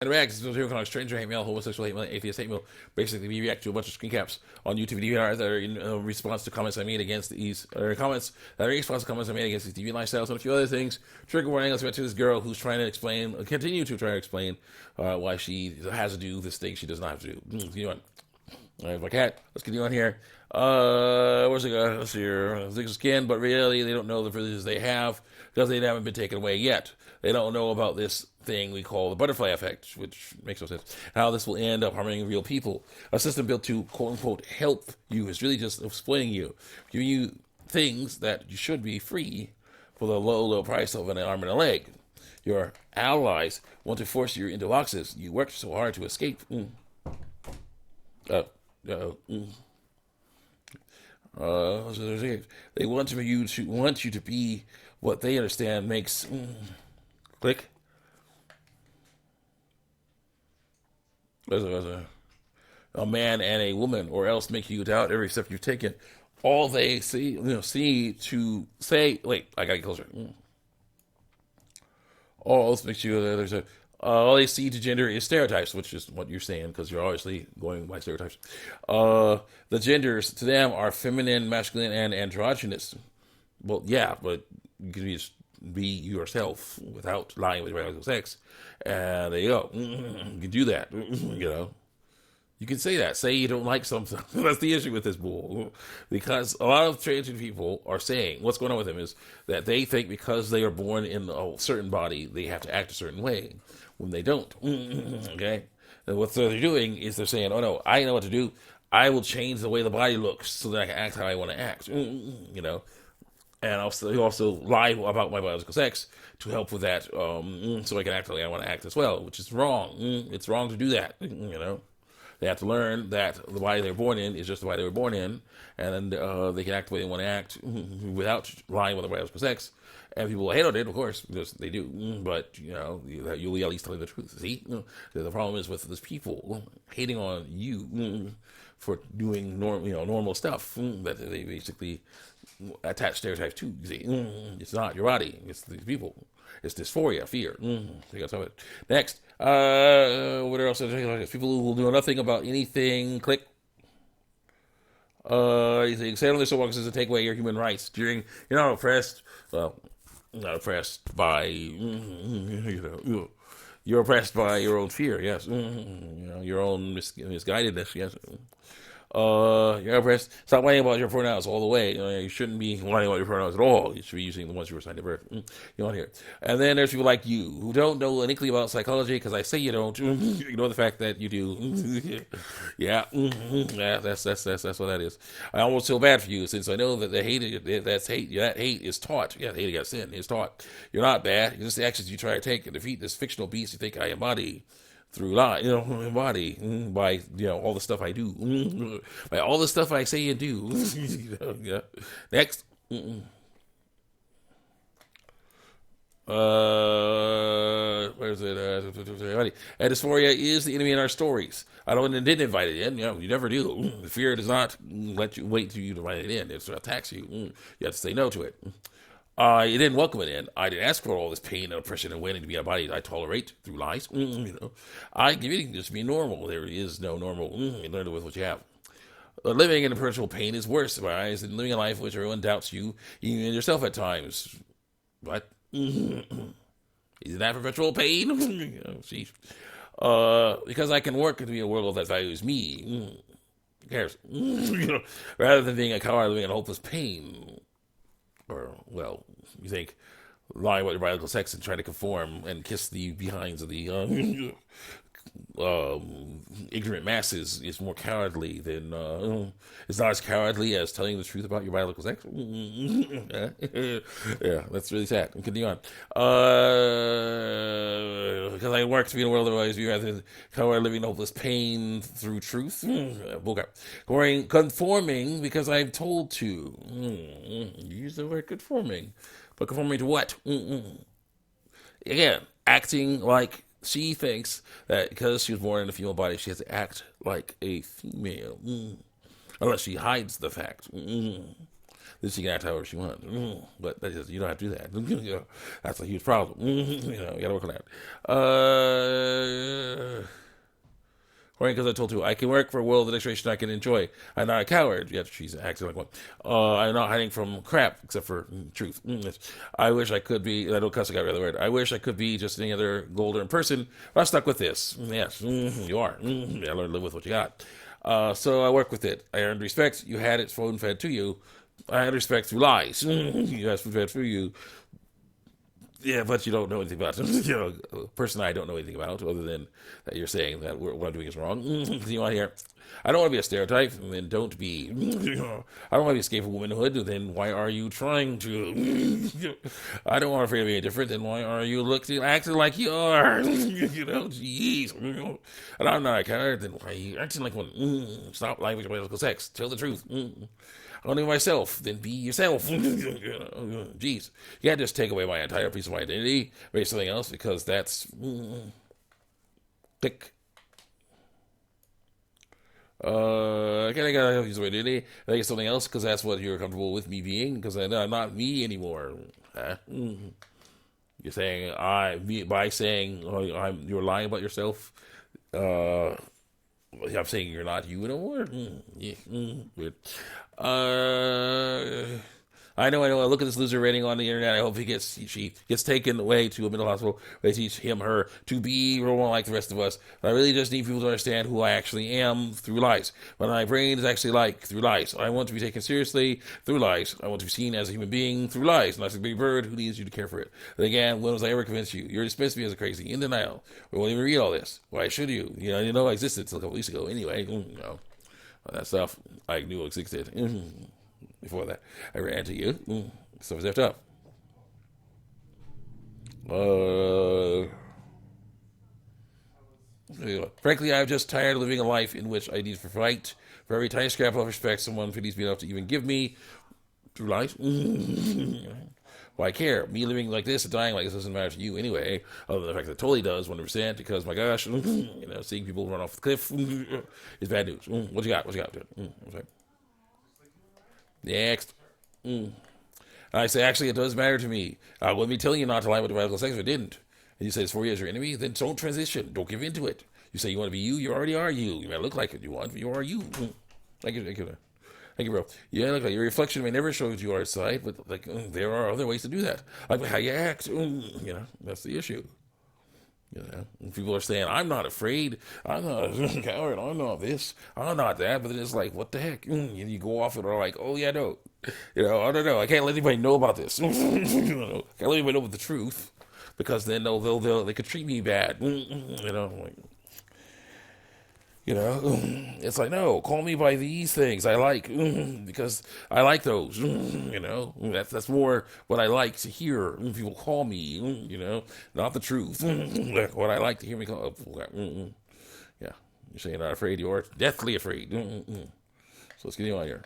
And reacts to kind of stranger hate mail, homosexual hate mail, atheist hate mail. Basically, we react to a bunch of screen caps on YouTube and DVRs that are in response to comments I made against these, or comments that are in response to comments I made against these TV lifestyles and a few other things. Trigger warning, let's get to this girl who's trying to explain, continue to try to explain why she has to do this thing she does not have to do. Continue on. All right, my cat. Let's continue on here. Where's it going? Let's see here. Thick skin, but really they don't know the privileges they have because they haven't been taken away yet. They don't know about this thing we call the butterfly effect, which makes no sense. How this will end up harming real people. A system built to quote unquote help you is really just exploiting you, giving you things that you should be free for the low price of an arm and a leg. Your allies want to force you into boxes. You worked so hard to escape. They want you to be what they understand makes click. As a man and a woman, or else make you doubt every step you've taken. All they see to say. Wait, I gotta get closer. All else makes you. All they see to gender is stereotypes, which is what you're saying, because you're obviously going by stereotypes. The genders to them are feminine, masculine, and androgynous. Well, yeah, but you can just be yourself without lying with your biological sex. And there you go. You can do that. You can say that. Say you don't like something. That's the issue with this bull. Because a lot of transgender people are saying, what's going on with them is that they think because they are born in a certain body, they have to act a certain way when they don't. Okay? And what they're doing is they're saying, oh no, I know what to do. I will change the way the body looks so that I can act how I want to act. And also lie about my biological sex to help with that, so I can act like I want to act as well, which is wrong. It's wrong to do that. They have to learn that the body they're born in is just the body they were born in, and then they can act the way they want to act without lying about their biological sex. And people hate on it, of course, because they do. But you'll at least tell the truth. See, the problem is with these people hating on you for doing normal stuff that they basically attach stereotypes to. You see, it's not your body; it's these people. It's dysphoria, fear. You got to talk about it. Next, what else? People who will do nothing about anything. Click. You think stay on their soapboxes and take away your human rights during. You're not oppressed. Well, not oppressed by. You're oppressed by your own fear. Yes. Your own misguidedness. Yes. You're oppressed. Stop lying about your pronouns all the way. You shouldn't be lying about your pronouns at all. You should be using the ones you were assigned at birth. You want here. And then there's people like you who don't know anything about psychology because I say you don't. Ignore the fact that you do. Yeah, that's what that is. I almost feel bad for you since I know that the hate that's hate. That hate is taught. Yeah, hate against sin is taught. You're not bad. It's just the actions you try to take to defeat this fictional beast you think I embody. Through lie, body, by all the stuff I do, by all the stuff I say and do. Yeah. Next, where's it? And dysphoria is the enemy in our stories. I didn't invite it in. You never do. Fear does not let you wait till you to invite it in. It attacks you. You have to say no to it. I didn't welcome it in. I didn't ask for all this pain and oppression and waiting to be a body I tolerate through lies. I give it just be normal. There is no normal. You learn to with what you have. Living in perpetual pain is worse in my eyes than living a life in which everyone doubts you, even yourself at times. What? Isn't that perpetual pain? Sheesh. Because I can work to be a world that values me. Who cares? Rather than being a coward living in hopeless pain. Or, well, you think lying about your biological sex and trying to conform and kiss the behinds of the ignorant masses is more cowardly than it's not as cowardly as telling the truth about your biological sex. Yeah, that's really sad. Continue on. Because I work to be in a world otherwise you rather than coward living in hopeless pain through truth. Conforming because I'm told to. Use the word conforming, but conforming to what? Again, acting like she thinks that because she was born in a female body, she has to act like a female. Unless she hides the fact. Then she can act however she wants. But that just, you don't have to do that. That's a huge problem. You gotta work on that. Because I told you, I can work for a world of illustration I can enjoy. I'm not a coward. Yet she's acting like one. I'm not hiding from crap, except for truth. I wish I could be, I don't cuss, I got rid of the word. I wish I could be just any other golden person, but I'm stuck with this. Yes, you are. You gotta learn to live with what you got. So I work with it. I earned respect. You had it spoon fed to you. I had respect through lies. You had spoon fed through you. Yeah, but you don't know anything about it. A person I don't know anything about, other than that you're saying that what I'm doing is wrong. You want to hear? I don't want to be a stereotype, and then don't be. I don't want to escape from womanhood, then why are you trying to? I don't want to afraid of being different, then why are you acting like you are? Jeez. And I'm not a coward, then why are you acting like one? Stop lying with your biological sex. Tell the truth. I want to be myself, then be yourself. Jeez. You can't just take away my entire piece of my identity, make something else, because that's thick. I gotta use my identity. I think it's something else because that's what you're comfortable with me being. Because I'm not me anymore. You're saying by saying you're lying about yourself. I'm saying you're not you anymore. Weird. I know. I look at this loser rating on the internet. I hope she gets taken away to a mental hospital. They teach her to be more like the rest of us. But I really just need people to understand who I actually am through lies. What my brain is actually like through lies. I want to be taken seriously through lies. I want to be seen as a human being through lies. Not as a big bird who needs you to care for it. And again, when was I ever convinced you? You're dismissed me as a crazy, in denial. We won't even read all this. Why should you? You know I existed until a couple weeks ago. Anyway, that stuff I knew existed. Before that, I ran to you. So was left up. Frankly, I'm just tired of living a life in which I need to fight for every tiny scrap of respect someone feels me enough to even give me through life. Well, I care. Me living like this and dying like this doesn't matter to you anyway, other than the fact that it totally does, 100%, because, my gosh, seeing people run off the cliff is bad news. What you got? Next. I say, actually, it does matter to me. Let me tell you not to lie about radical sex if it didn't. And you say it's 4 years your enemy, then don't transition. Don't give in to it. You say you want to be you already are you. You may look like it you want, but you are you. Thank you, bro. Yeah, look, your reflection may never show you our side, but there are other ways to do that. Like how you act. That's the issue. And people are saying, I'm not afraid, I'm not a coward, I'm not this, I'm not that, but then it's like, what the heck? And you go off and are like, oh yeah, no. I don't know, I can't let anybody know about this. Can't let anybody know about the truth, because then they could treat me bad. It's like, no, call me by these things I like, because I like those, that's more what I like to hear. People call me, not the truth, what I like to hear me call. Yeah, you're saying you're not afraid, you're deathly afraid. So let's get on here.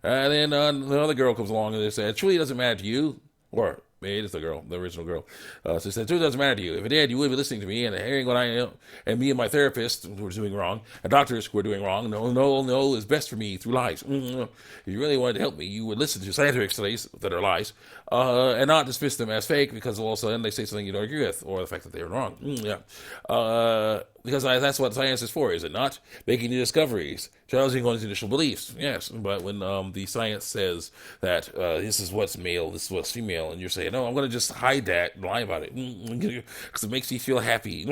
And then the other girl comes along and they say, it truly doesn't matter to you, or maybe it's the girl, the original girl. So she said, it doesn't matter to you. If it did, you would be listening to me and hearing what I know, and me and my therapist who are doing wrong, and doctors who are doing wrong, no is best for me through lies. If you really wanted to help me, you would listen to scientific studies that are lies, and not dismiss them as fake because all of a sudden they say something you don't agree with, or the fact that they're wrong. Because that's what science is for, is it not? Making new discoveries, challenging one's initial beliefs. Yes, but when the science says that this is what's male, this is what's female, and you're saying, no, I'm going to just hide that and lie about it because it makes me feel happy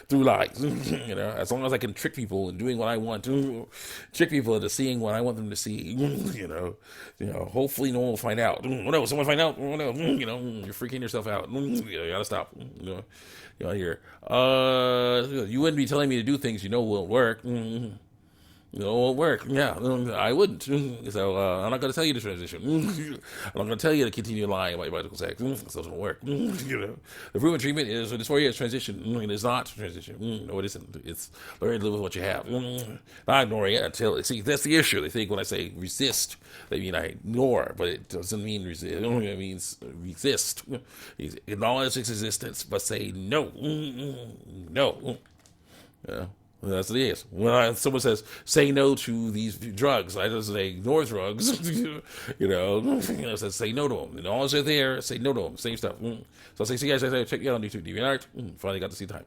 through lies. As long as I can trick people into doing what I want to, trick people into seeing what I want them to see. Hopefully no one will find out. Oh no, someone find out. Oh no, you're freaking yourself out. You gotta stop. Here. You wouldn't be telling me to do things won't work. It won't work. Yeah, I wouldn't. So I'm not going to tell you to transition. I'm not going to tell you to continue lying about your biological sex. So it doesn't work. The proven treatment is when it's 4 years transition. It is not transition. No, it isn't. It's learning to live with what you have. Not ignoring it until. See, that's the issue. They think when I say resist, they mean I ignore, but it doesn't mean resist. It means resist. Acknowledge its existence, but say no. No. That's what it is. When someone says say no to these drugs, I just say ignore drugs. It says say no to them. And all they're there, say no to them. Same stuff. So I say, see you guys, check you out on YouTube. DeviantArt. Finally got to see time.